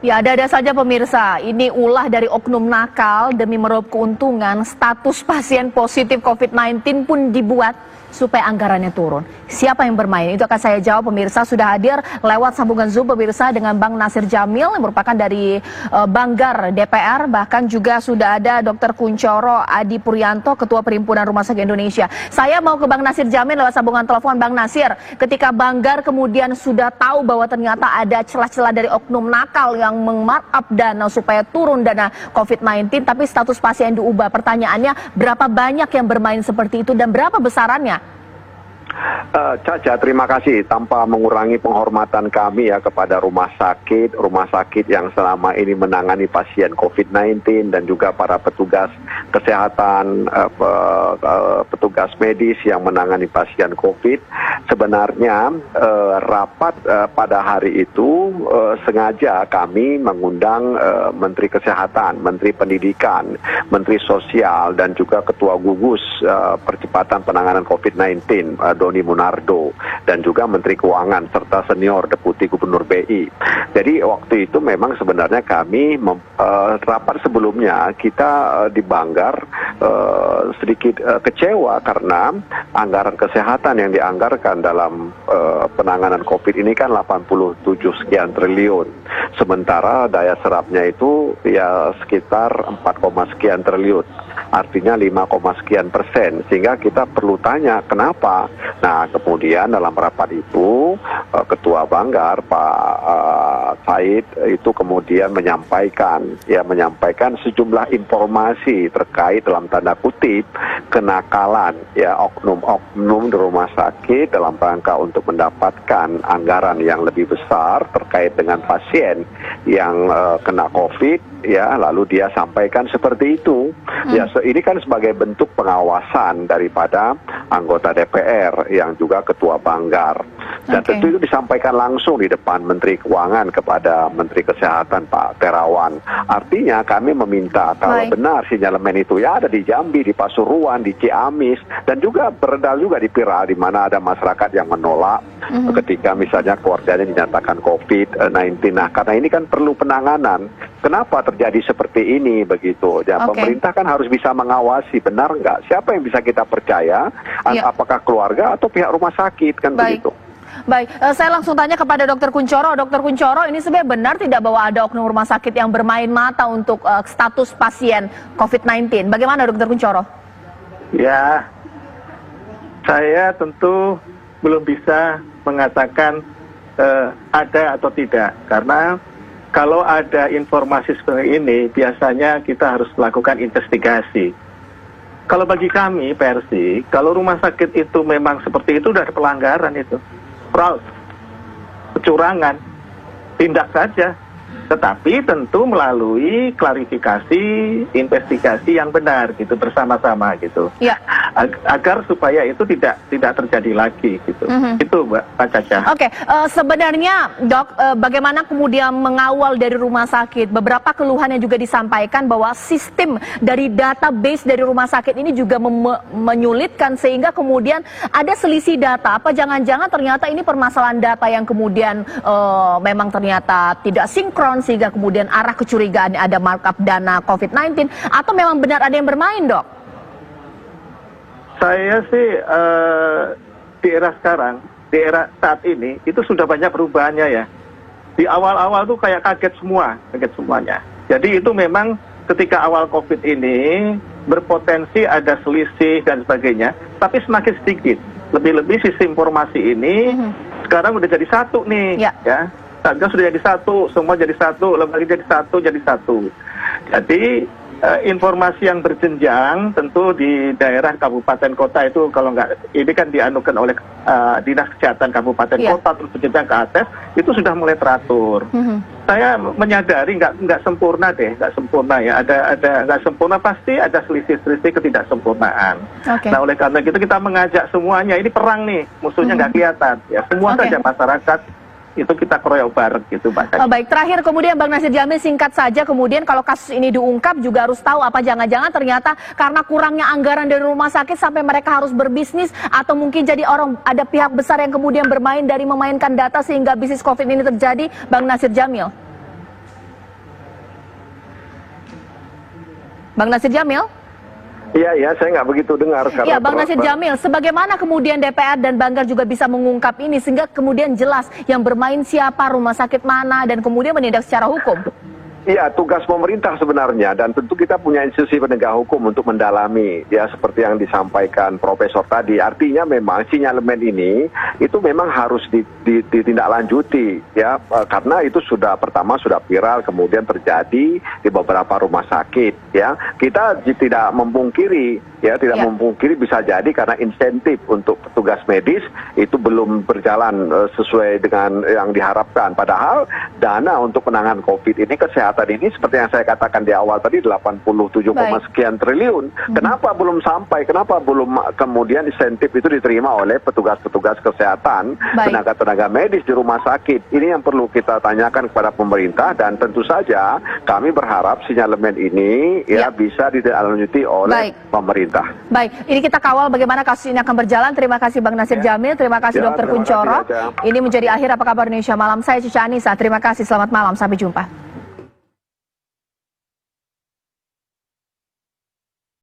Ya, ada saja pemirsa, ini ulah dari oknum nakal demi meraup keuntungan, status pasien positif COVID-19 pun dibuat supaya anggarannya turun. Siapa yang bermain? Itu akan saya jawab pemirsa. Sudah hadir lewat sambungan Zoom pemirsa dengan Bang Nasir Jamil yang merupakan dari Banggar DPR. Bahkan juga sudah ada Dr. Kunchoro Adi Puryanto, Ketua Perhimpunan Rumah Sakit Indonesia. Saya mau ke Bang Nasir Jamil lewat sambungan telepon. Bang Nasir, ketika Banggar kemudian sudah tahu bahwa ternyata ada celah-celah dari oknum nakal yang meng-markup dana supaya turun dana COVID-19, tapi status pasien diubah. Pertanyaannya, berapa banyak yang bermain seperti itu dan berapa besarannya? Caca, terima kasih. Tanpa mengurangi penghormatan kami ya kepada rumah sakit yang selama ini menangani pasien COVID-19 dan juga para petugas kesehatan, petugas medis yang menangani pasien COVID. Sebenarnya rapat pada hari itu sengaja kami mengundang Menteri Kesehatan, Menteri Pendidikan, Menteri Sosial dan juga Ketua Gugus Percepatan Penanganan COVID-19 Doni Munardo dan juga Menteri Keuangan serta senior Deputi Gubernur BI. Jadi waktu itu memang sebenarnya kami rapat sebelumnya kita di Banggar sedikit kecewa karena anggaran kesehatan yang dianggarkan dalam penanganan COVID ini kan 87 sekian triliun. Sementara daya serapnya itu ya sekitar 4, sekian triliun. Artinya 5, sekian persen. Sehingga kita perlu tanya kenapa. Nah, kemudian dalam rapat itu Ketua Banggar Pak Said itu kemudian menyampaikan sejumlah informasi terkait dalam tanda kutip kenakalan ya oknum-oknum di rumah sakit dalam rangka untuk mendapatkan anggaran yang lebih besar terkait dengan pasien yang kena COVID ya, lalu dia sampaikan seperti itu. Ya, ini kan sebagai bentuk pengawasan daripada anggota DPR yang juga Ketua Banggar. Dan tentu itu disampaikan langsung di depan Menteri Keuangan kepada Menteri Kesehatan Pak Terawan. Artinya kami meminta kalau benar sinyalemen itu ya ada di Jambi, di Pasuruan, di Ciamis, dan juga beredar juga di Pira di mana ada masyarakat yang menolak ketika misalnya keluarganya dinyatakan COVID-19. Nah, karena ini kan perlu penanganan. Kenapa terjadi seperti ini begitu? Ya, pemerintah kan harus bisa mengawasi benar nggak? Siapa yang bisa kita percaya? Apakah keluarga atau pihak rumah sakit kan begitu? Baik, saya langsung tanya kepada Dr. Kunchoro. Dr. Kunchoro, ini sebenarnya benar tidak bahwa ada oknum rumah sakit yang bermain mata untuk status pasien COVID-19? Bagaimana Dr. Kunchoro? Ya, saya tentu belum bisa mengatakan ada atau tidak. Karena kalau ada informasi seperti ini, biasanya kita harus melakukan investigasi. Kalau bagi kami, Persi, kalau rumah sakit itu memang seperti itu, sudah ada pelanggaran itu. Fraud, kecurangan, tindak saja. Tetapi tentu melalui klarifikasi, investigasi yang benar gitu bersama-sama gitu. Ya. Agar supaya itu tidak terjadi lagi gitu. Itu Mbak Caca. Oke, sebenarnya Dok, bagaimana kemudian mengawal dari rumah sakit? Beberapa keluhan yang juga disampaikan bahwa sistem dari database dari rumah sakit ini juga menyulitkan sehingga kemudian ada selisih data. Apa jangan-jangan ternyata ini permasalahan data yang kemudian memang ternyata tidak sinkron sehingga kemudian arah kecurigaan ada markup dana COVID-19 atau memang benar ada yang bermain, Dok? Saya sih di era sekarang, di era saat ini itu sudah banyak perubahannya ya. Di awal-awal tuh kayak kaget semuanya. Jadi itu memang ketika awal COVID ini berpotensi ada selisih dan sebagainya, tapi semakin sedikit. Lebih-lebih sistem informasi ini sekarang udah jadi satu nih, ya. Satgas sudah jadi satu, semua jadi satu, lembaga jadi satu. Jadi informasi yang berjenjang tentu di daerah kabupaten kota itu kalau nggak, ini kan dianukan oleh Dinas Kesehatan Kabupaten Kota terus berjenjang ke atas, itu sudah mulai teratur. Saya menyadari nggak sempurna ya, ada nggak sempurna, pasti ada selisih-selisih ketidaksempurnaan. Nah oleh karena itu kita mengajak semuanya, ini perang nih, musuhnya nggak kelihatan, ya semua saja masyarakat itu kita keroyok bareng gitu Mbak. Baik, terakhir kemudian Bang Nasir Jamil singkat saja, kemudian kalau kasus ini diungkap juga harus tahu apa jangan-jangan ternyata karena kurangnya anggaran dari rumah sakit sampai mereka harus berbisnis atau mungkin jadi ada pihak besar yang kemudian bermain dari memainkan data sehingga bisnis COVID ini terjadi, Bang Nasir Jamil. Bang Nasir Jamil? Iya, saya nggak begitu dengar. Iya, Bang Nasir Jamil, sebagaimana kemudian DPR dan Banggar juga bisa mengungkap ini sehingga kemudian jelas yang bermain siapa, rumah sakit mana, dan kemudian menindak secara hukum? Iya, tugas pemerintah sebenarnya, dan tentu kita punya institusi penegak hukum untuk mendalami, ya seperti yang disampaikan Profesor tadi. Artinya memang sinyalemen ini itu memang harus ditindaklanjuti, ya karena itu pertama sudah viral, kemudian terjadi di beberapa rumah sakit, ya. Kita tidak memungkiri, memungkiri bisa jadi karena insentif untuk petugas medis itu belum berjalan sesuai dengan yang diharapkan. Padahal dana untuk penanganan COVID ini, kesehatan ini seperti yang saya katakan di awal tadi 87, sekian triliun. Kenapa belum sampai? Kenapa belum kemudian insentif itu diterima oleh petugas-petugas kesehatan, tenaga-tenaga medis di rumah sakit? Ini yang perlu kita tanyakan kepada pemerintah, dan tentu saja kami berharap sinyalemen ini bisa ditindaklanjuti oleh pemerintah. Baik, ini kita kawal bagaimana kasus ini akan berjalan. Terima kasih Bang Nasir Jamil, terima kasih Dr. Kunchoro. Ini menjadi akhir Apa Kabar Indonesia Malam. Saya Cica Anissa, terima kasih, selamat malam, sampai jumpa.